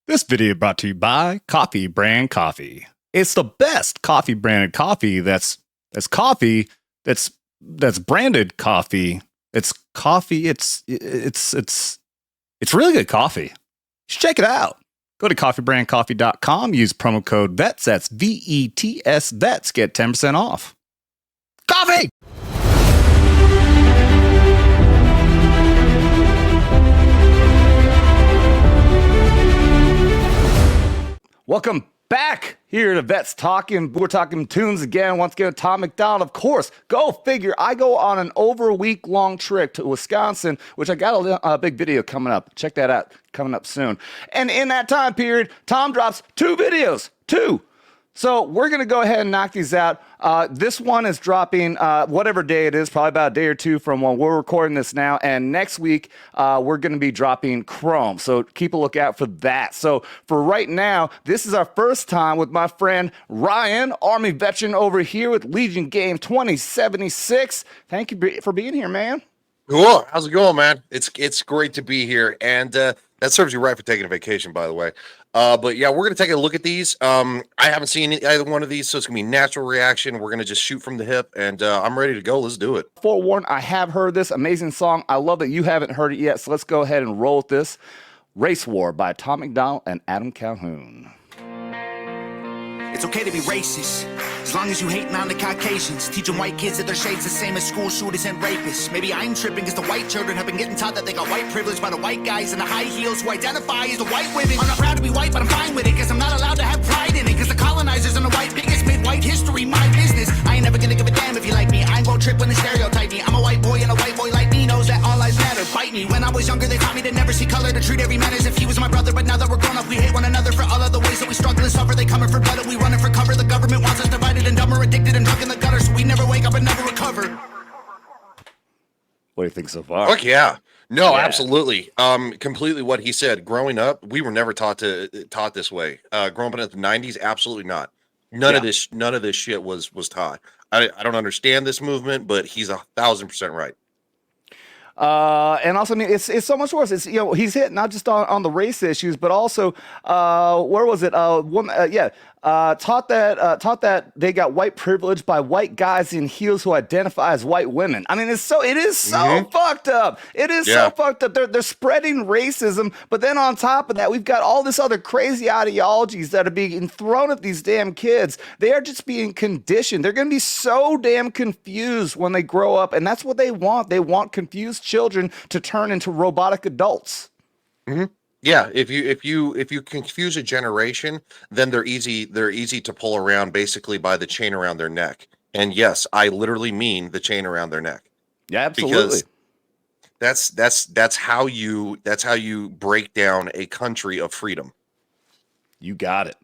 This video brought to you by Coffee Brand Coffee. It's the best coffee branded coffee that's coffee that's branded coffee. It's coffee. It's really good coffee. You should check it out. Go to coffeebrandcoffee.com. Use promo code VETS. That's VETS VETS. Get 10% off. Coffee! Welcome back here to Vets Talkin. We're talking tunes again. Once again, Tom MacDonald, of course. Go figure. I go on an over a week long trip to Wisconsin, which I got a big video coming up. Check that out. Coming up soon. And in that time period, Tom drops 2 videos. 2. So we're going to go ahead and knock these out. This one is dropping whatever day it is, probably about a day or 2 from when we're recording this now. And next week, we're going to be dropping Chrome. So keep a lookout for that. So for right now, this is our first time with my friend Ryan, Army veteran over here with Legion Game 2076. Thank you for being here, man. Cool. How's it going, man? It's great to be here. And that serves you right for taking a vacation, by the way. But yeah, we're going to take a look at these. I haven't seen either one of these, so it's going to be natural reaction. We're going to just shoot from the hip, and I'm ready to go. Let's do it. Forewarned, I have heard this amazing song. I love that you haven't heard it yet, so let's go ahead and roll with this. Race War by Tom MacDonald and Adam Calhoun. It's okay to be racist, as long as you hating on the Caucasians. Teaching white kids that their shade's the same as school shooters and rapists. Maybe I'm tripping because the white children have been getting taught that they got white privilege by the white guys in the high heels who identify as the white women. I'm not proud to be white, but I'm fine with it, because I'm not allowed to have pride in it, because the colonizers and the white bigots made white history my business. I ain't never gonna give a damn if you like me. I ain't gon' trip when they stereotype me. I'm a white boy, and a white boy like me knows that all lives matter. Bite me. When I was younger, they taught me to never see color, to treat every man as if he was my brother. But now that we're grown up, we hate one another for all of the ways that we struggle and suffer. They coming for blood and we running for cover. The government wants us divided and dumber, addicted and drunk in the gutter, so we never wake up and never recover. What do you think so far? Fuck yeah. No, absolutely. Completely what he said. Growing up, we were never taught this way. Growing up in the 90s, absolutely not. None of this shit was taught. I don't understand this movement, but he's 1,000% right. And also, I mean, it's so much worse. It's, you know, he's hit not just on the race issues, but also, where was it? Taught that they got white privilege by white guys in heels who identify as white women. I mean, it is so fucked up. It is so fucked up. They're spreading racism, but then on top of that, we've got all this other crazy ideologies that are being thrown at these damn kids. They are just being conditioned. They're going to be so damn confused when they grow up, and that's what they want. They want confused children to turn into robotic adults. Mm-hmm. Yeah, if you confuse a generation, then they're easy to pull around basically by the chain around their neck. And yes, I literally mean the chain around their neck. Yeah, absolutely. Because that's how you break down a country of freedom. You got it.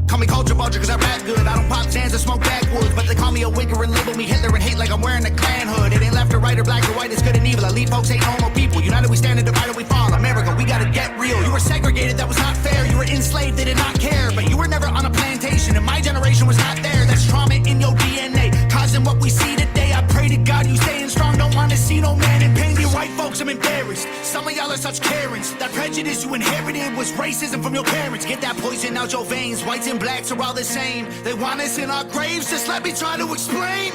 Call me culture vulture because I rap good. I don't pop stands or smoke backwoods, but they call me a wigger and label me Hitler and hate like I'm wearing a Klan hood. It ain't left or right or black or white, it's good and evil. Elite folks hate normal people. United we stand and divided we fall. America, we gotta get real. You were segregated, that was not fair. You were enslaved, they did not care. But you were never on a plantation, and my generation was not there. That's trauma in your DNA, causing what we see today. I pray to God you staying strong. Don't want to see no man in pain. You white folks, I'm embarrassed. Some of y'all are such Karens. That prejudice you inherited was racism from your parents. Get that poison out your veins. Whites and blacks are all the same. They want us in our graves. Just let me try to explain.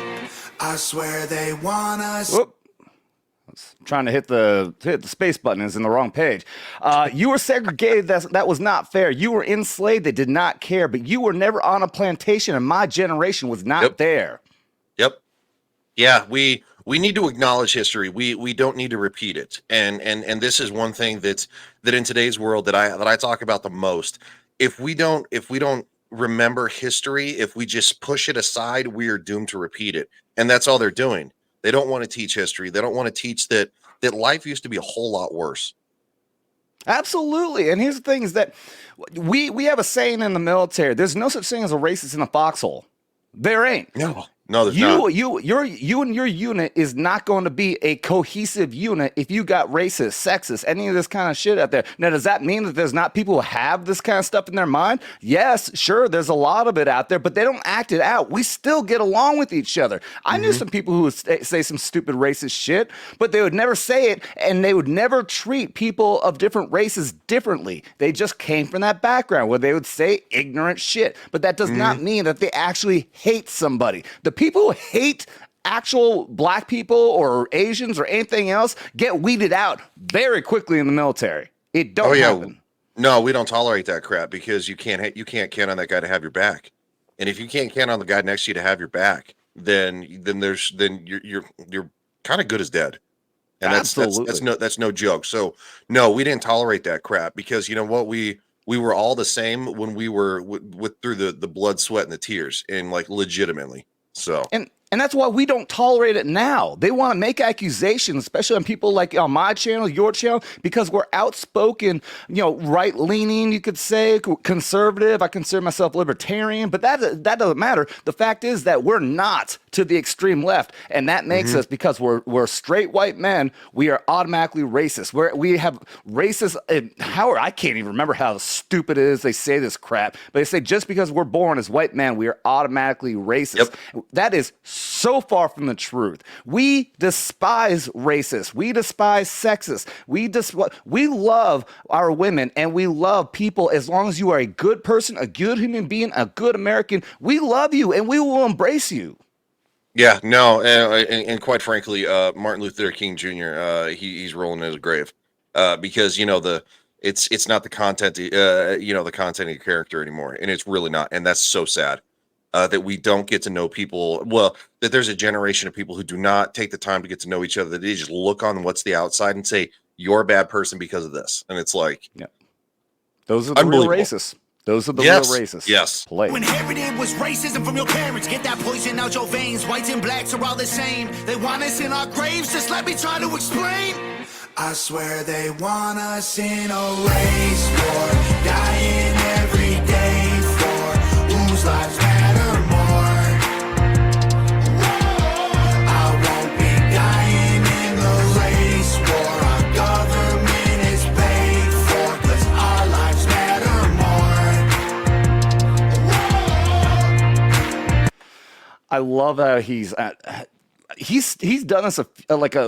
I swear they want us. Whoop. I was trying to hit the space button. Is in the wrong page. You were segregated. That was not fair. You were enslaved. They did not care. But you were never on a plantation, and my generation was not there. Yep. Yeah, we need to acknowledge history. We don't need to repeat it. And this is one thing that in today's world that I talk about the most. If we don't remember history, if we just push it aside, we are doomed to repeat it. And that's all they're doing. They don't want to teach history. They don't want to teach that life used to be a whole lot worse. Absolutely. And here's the thing is that we have a saying in the military, there's no such thing as a racist in a foxhole. There ain't. No. No, there's not. You and your unit is not going to be a cohesive unit if you got racist, sexist, any of this kind of shit out there. Now, does that mean that there's not people who have this kind of stuff in their mind? Yes, sure, there's a lot of it out there, but they don't act it out. We still get along with each other. I knew some people who would say some stupid racist shit, but they would never say it, and they would never treat people of different races differently. They just came from that background where they would say ignorant shit, but that does not mean that they actually hate somebody. The people who hate actual black people or Asians or anything else get weeded out very quickly in the military. It don't happen. No, we don't tolerate that crap because you can't count on that guy to have your back. And if you can't count on the guy next to you to have your back, then you're kind of good as dead. And that's no joke. So no, we didn't tolerate that crap because you know what, we were all the same when we were through the blood, sweat, and the tears, and like legitimately. So and that's why we don't tolerate it now. They want to make accusations, especially on people like on my channel, your channel, because we're outspoken, right-leaning, you could say, conservative. I consider myself libertarian, but that doesn't matter. The fact is that we're not to the extreme left, and that makes us, because we're straight white men, we are automatically racist. We have racist, I can't even remember how stupid it is they say this crap, but they say just because we're born as white men, we are automatically racist. Yep. That is so far from the truth. We despise racists. We despise sexists. We love our women, and we love people as long as you are a good person, a good human being, a good American. We love you, and we will embrace you. Yeah, no, and quite frankly, Martin Luther King Jr. He's rolling in his grave because it's not the content, the content of your character anymore, and it's really not, and that's so sad that we don't get to know people. Well, that there's a generation of people who do not take the time to get to know each other. That they just look on what's the outside and say you're a bad person because of this, and it's like, yeah, those are the real racists. Those are the real racists. Yes. When inherited was racism from your parents, get that poison out your veins. Whites and blacks are all the same. They want us in our graves, just let me try to explain. I swear they want us in a race war, dying every day for whose lives matter more. I won't be dying in the race war. Our government is paid for, 'cause our lives matter more. I love how he's done this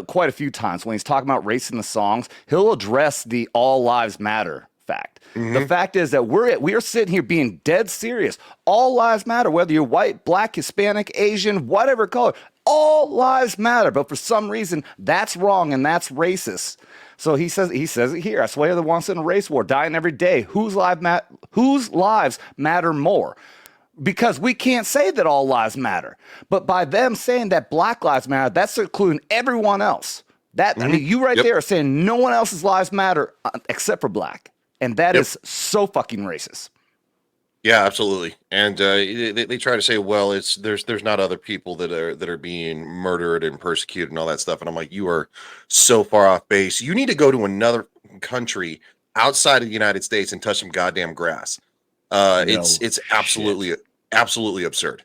quite a few times when he's talking about race in the songs. He'll address the all lives matter fact. The fact is that we are sitting here being dead serious. All lives matter, whether you're white, black, Hispanic, Asian, whatever color. All lives matter, but for some reason that's wrong and that's racist. So he says it here. I swear they want us in a race war, dying every day. Whose lives matter more? Because we can't say that all lives matter. But by them saying that black lives matter, that's including everyone else. I mean, you there are saying no one else's lives matter except for black. And that is so fucking racist. Yeah, absolutely. And they try to say, well, there's not other people that are being murdered and persecuted and all that stuff. And I'm like, you are so far off base. You need to go to another country outside of the United States and touch some goddamn grass. It's absolutely absurd.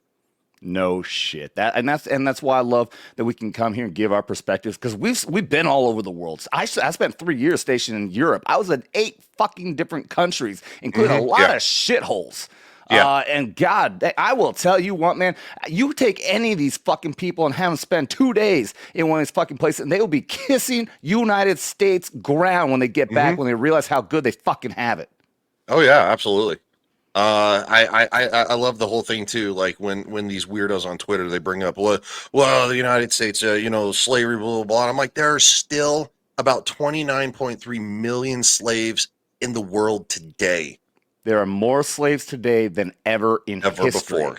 No shit. That's why I love that we can come here and give our perspectives, because we've been all over the world. I spent 3 years stationed in Europe. I was in 8 fucking different countries, including a lot of shitholes. Yeah. And God, I will tell you what, man, you take any of these fucking people and have them spend 2 days in one of these fucking places, and they will be kissing United States ground when they get back, when they realize how good they fucking have it. Oh yeah, absolutely. I love the whole thing too. Like when these weirdos on Twitter, they bring up, well, the United States, slavery, blah, blah, blah. I'm like, there are still about 29.3 million slaves in the world today. There are more slaves today than ever in history. Before.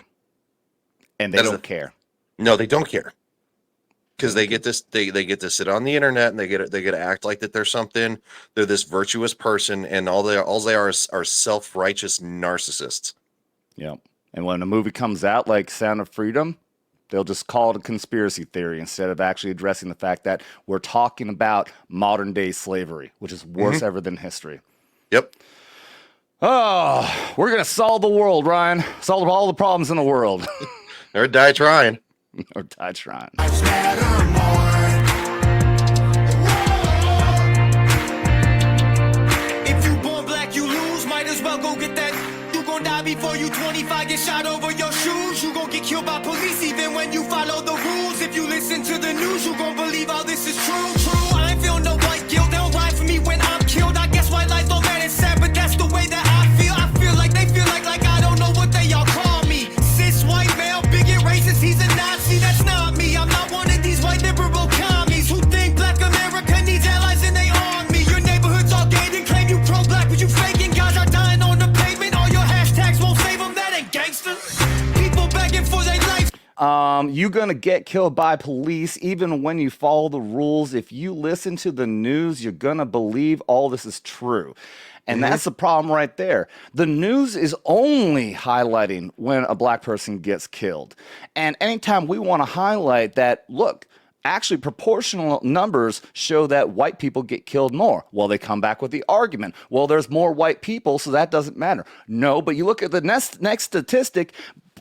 And they don't care. No, they don't care. Because they get this, they get to sit on the internet and they get to act like that they're something. They're this virtuous person, and all they are self-righteous narcissists. Yeah. And when a movie comes out like Sound of Freedom, they'll just call it a conspiracy theory instead of actually addressing the fact that we're talking about modern day slavery, which is worse ever than history. Yep. Oh, we're gonna solve the world, Ryan. Solve all the problems in the world. Never die trying. or die trying. Lives matter more. If you born black, you lose. Might as well go get that. You gon' die before you 25, get shot over your shoes. You gon' get killed by police even when you follow the rules. If you listen to the news, you gon' believe all this is true. True, I ain't feel no white guilt. They don't ride for me when I'm killed. I guess white life don't matter, it's sad, but that's the way that I feel. I feel like they feel like I don't know what they all call me. Cis white male, bigot racist, he's a Nazi. That's not me. I'm not one of these white liberal commies who think black America needs allies in their army. Your neighborhood's all gay and claim you pro-black, but you faking. Guys are dying on the pavement. All your hashtags won't save them. That ain't gangster. People begging for their life. You're gonna get killed by police even when you follow the rules. If you listen to the news, you're gonna believe all this is true. And that's the problem right there. The news is only highlighting when a black person gets killed. And anytime we want to highlight that, look, actually proportional numbers show that white people get killed more. Well, they come back with the argument, well, there's more white people, so that doesn't matter. No, but you look at the next statistic,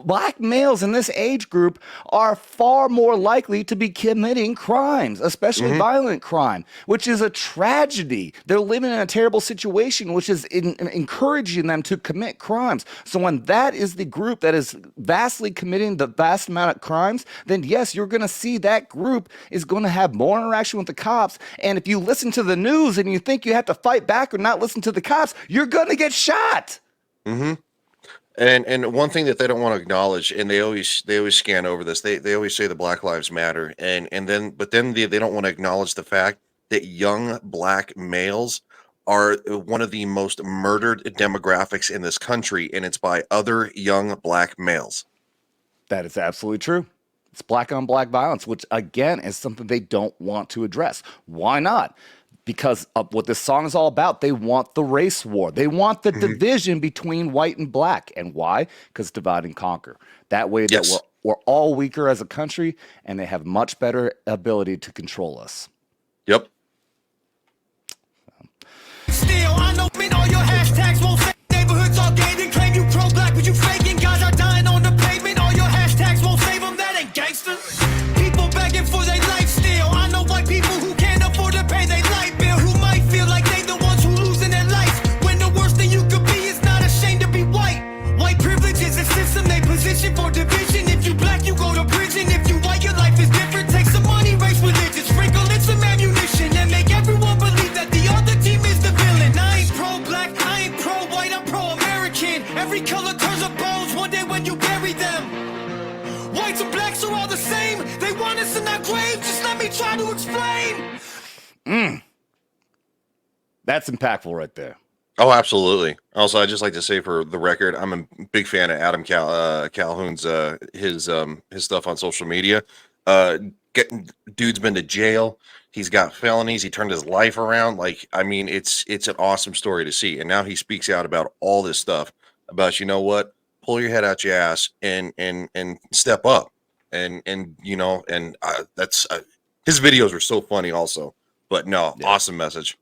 black males in this age group are far more likely to be committing crimes, especially violent crime, which is a tragedy. They're living in a terrible situation, which is encouraging them to commit crimes. So when that is the group that is vastly committing the vast amount of crimes, then yes, you're going to see that group is going to have more interaction with the cops. And if you listen to the news and you think you have to fight back or not listen to the cops, you're going to get shot. And one thing that they don't want to acknowledge, and they always scan over this. They always say the Black Lives Matter, and then they don't want to acknowledge the fact that young black males are one of the most murdered demographics in this country, and it's by other young black males. That is absolutely true. It's black on black violence, which again is something they don't want to address. Why not? Because of what this song is all about. They want the race war. They want the division between white and black. And why? Because divide and conquer. That way that we're all weaker as a country, and they have much better ability to control us. Yep. Still, I know all your hashtags won't say neighborhoods all gay and claim you pro-black, but you faking. Guys are dying on the pavement. All your hashtags won't save them. That ain't gangster. People begging for their life still. I know white people who can't afford to pay their life bill, who might feel like they the ones who losing their life, when the worst thing you could be is not ashamed to be white. White privilege is a system they position for division. If you black, you go to prison. If you white, your life is different. Take some money, race religion, sprinkle in some ammunition, and make everyone believe that the other team is the villain. I ain't pro-black, I ain't pro-white, I'm pro-American. Every color turns to bones one day when you bury them. Whites and blacks are all the same. They want us in our graves. Just let me try to explain. That's impactful right there. Oh, absolutely. Also, I'd just like to say for the record, I'm a big fan of Adam Calhoun's his stuff on social media. Dude's been to jail. He's got felonies. He turned his life around. Like, I mean, it's an awesome story to see. And now he speaks out about all this stuff about, you know what, pull your head out your ass and step up. And you know, and that's his videos are so funny also. But no, awesome message.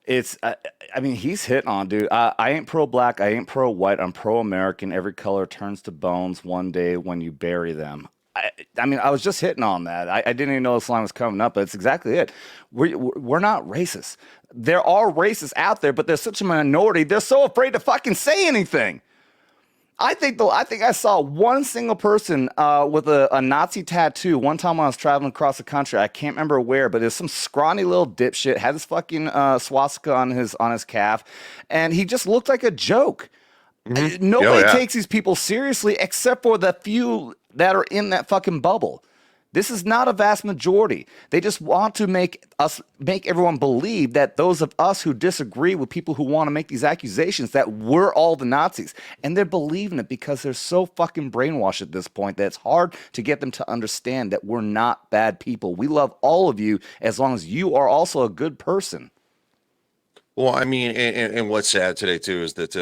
It's, I mean, he's hitting on, dude. I ain't pro-black, I ain't pro-white, I'm pro-American. Every color turns to bones one day when you bury them. I mean, I was just hitting on that. I didn't even know this line was coming up, but it's exactly it. We're not racist. There are racists out there, but there's such a minority, they're so afraid to fucking say anything. I think I saw one single person with a Nazi tattoo one time when I was traveling across the country. I can't remember where, but there's some scrawny little dipshit, had his fucking swastika on his calf, and he just looked like a joke. Nobody takes these people seriously except for the few that are in that fucking bubble. This is not a vast majority. They just want to make everyone believe that those of us who disagree with people who want to make these accusations that we're all the Nazis. And they're believing it because they're so fucking brainwashed at this point that it's hard to get them to understand that we're not bad people. We love all of you as long as you are also a good person. Well, I mean, and what's sad today too is that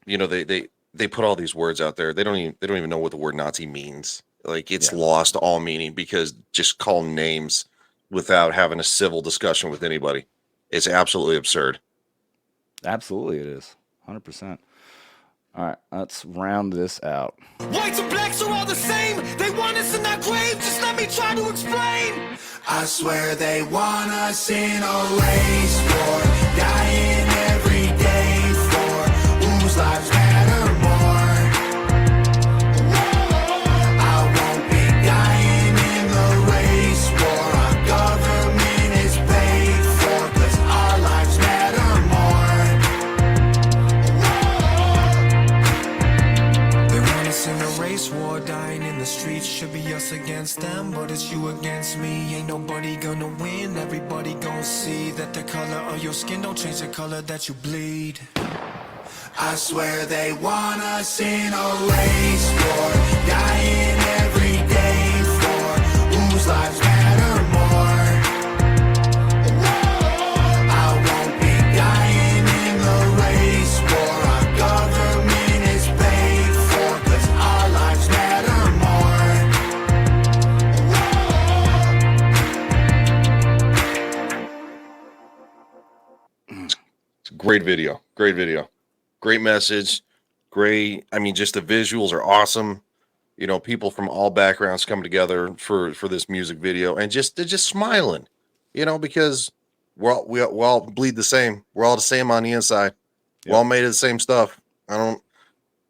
you know, they put all these words out there. They don't even know what the word Nazi means. Like, it's lost all meaning because just calling names without having a civil discussion with anybody is absolutely absurd. Absolutely, it is 100%. All right, let's round this out. Whites and blacks are all the same. They want us in that grave. Just let me try to explain. I swear they want us in a race war, dying every day for whose lives matter more. I won't be dying in the race war. Our government is paid for, 'cause our lives matter more. They want us in a race war, dying in the streets. Should be us against them, but it's you against me. Ain't nobody gonna win. Everybody gonna see that the color of your skin don't change the color that you bleed. I swear they want us in a race war, dying every day for whose lives matter more. I won't be dying in the race war. Our government is paid for, 'cause our lives matter more. It's a great video. Great video. Great message. Great. I mean, just the visuals are awesome. You know, people from all backgrounds come together for this music video, and they're just smiling. You know, because we all bleed the same. We're all the same on the inside. We're all made of the same stuff. I don't.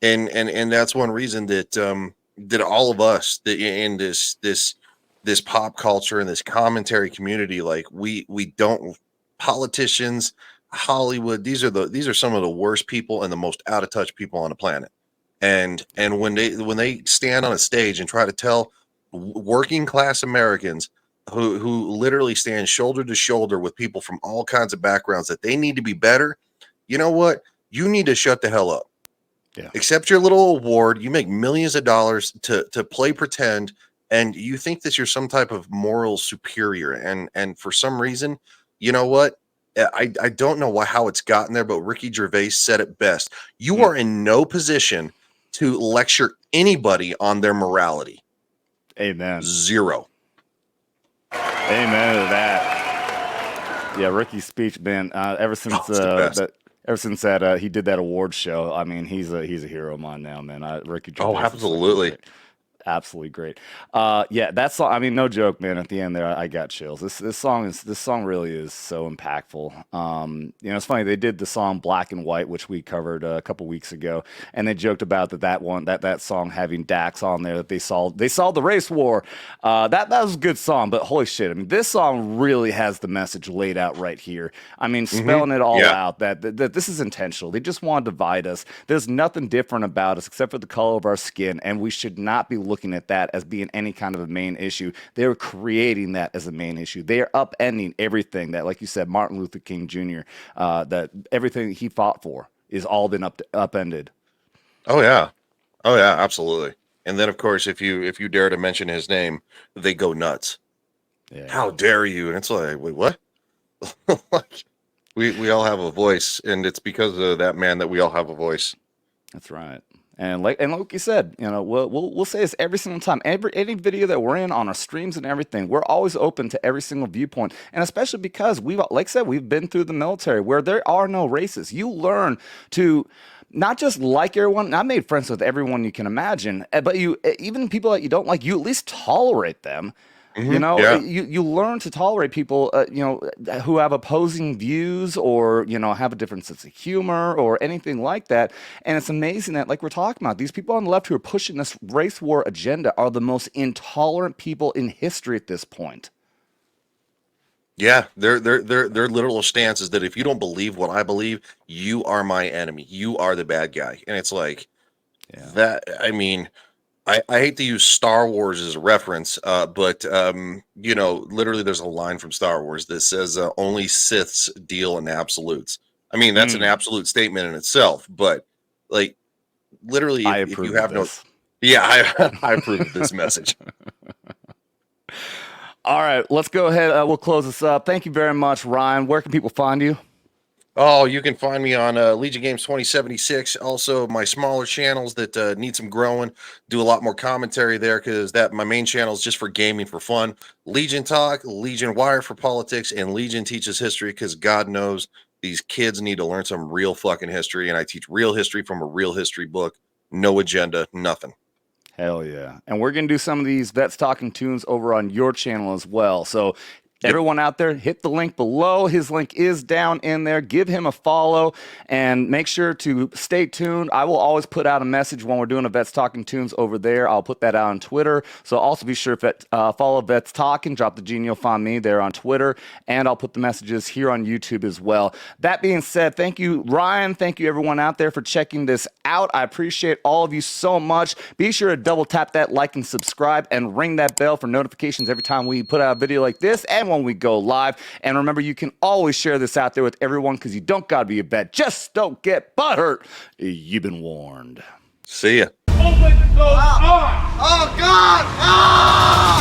And that's one reason that that all of us that in this pop culture and this commentary community, like we don't, politicians, Hollywood, these are some of the worst people and the most out of touch people on the planet. And when they stand on a stage and try to tell working class Americans who literally stand shoulder to shoulder with people from all kinds of backgrounds that they need to be better, you know what? You need to shut the hell up. Yeah. Accept your little award. You make millions of dollars to play pretend, and you think that you're some type of moral superior. And for some reason, you know what? I don't know how it's gotten there, but Ricky Gervais said it best. You are in no position to lecture anybody on their morality. Amen. Zero. Amen to that. Yeah, Ricky's speech, man. Ever since that he did that award show, I mean, he's a hero of mine now, man. Ricky Gervais. Oh, absolutely. Absolutely great. Yeah, that song. I mean, no joke, man. At the end there, I got chills. This song really is so impactful. You know, it's funny, they did the song "Black and White," which we covered a couple weeks ago, and they joked about that song having Dax on there, that they saw the race war. That was a good song, but holy shit! I mean, this song really has the message laid out right here. I mean, spelling it all out that this is intentional. They just want to divide us. There's nothing different about us except for the color of our skin, and we should not be looking at that as being any kind of a main issue. They're creating that as a main issue. They are upending everything that, like you said, Martin Luther King Jr., that everything he fought for is all been upended. Oh yeah, absolutely. And then of course, if you dare to mention his name, they go nuts. Yeah. How dare you? And it's like, wait, what? Like, we all have a voice, and it's because of that man that we all have a voice. That's right. And like you said, you know, we'll say this every single time. Any video that we're in on our streams and everything, we're always open to every single viewpoint. And especially because like I said, we've been through the military where there are no races. You learn to not just like everyone. I made friends with everyone you can imagine, but even people that you don't like, you at least tolerate them. Mm-hmm. You know, you learn to tolerate people, you know, who have opposing views or, you know, have a different sense of humor or anything like that. And it's amazing that, like we're talking about, these people on the left who are pushing this race war agenda are the most intolerant people in history at this point. Yeah, their literal stance is that if you don't believe what I believe, you are my enemy. You are the bad guy. And it's like that. I mean, I hate to use Star Wars as a reference, but you know, literally there's a line from Star Wars that says only Siths deal in absolutes. I mean, that's an absolute statement in itself, but like literally if you have I approve of this message. All right, let's go ahead. We'll close this up. Thank you very much, Ryan. Where can people find you? Oh, you can find me on Legion Games 2076. Also, my smaller channels that need some growing. Do a lot more commentary there because my main channel is just for gaming for fun. Legion Talk, Legion Wire for politics, and Legion Teaches History because God knows These kids need to learn some real fucking history, and I teach real history from a real history book. No agenda, nothing. Hell yeah. And we're going to do some of these Vets Talking Tunes over on your channel as well. So everyone out there, hit the link below. His link is down in there. Give him a follow and make sure to stay tuned. I will always put out a message when we're doing a Vets Talking Tunes over there. I'll put that out on Twitter. So also be sure to follow Vets Talking. Drop the G and you'll find me there on Twitter. And I'll put the messages here on YouTube as well. That being said, thank you, Ryan. Thank you, everyone out there, for checking this out. I appreciate all of you so much. Be sure to double tap that like and subscribe and ring that bell for notifications every time we put out a video like this and when we go live. And remember, you can always share this out there with everyone because you don't got to be a vet. Just don't get butthurt. You've been warned. See ya. Oh, God! Ah!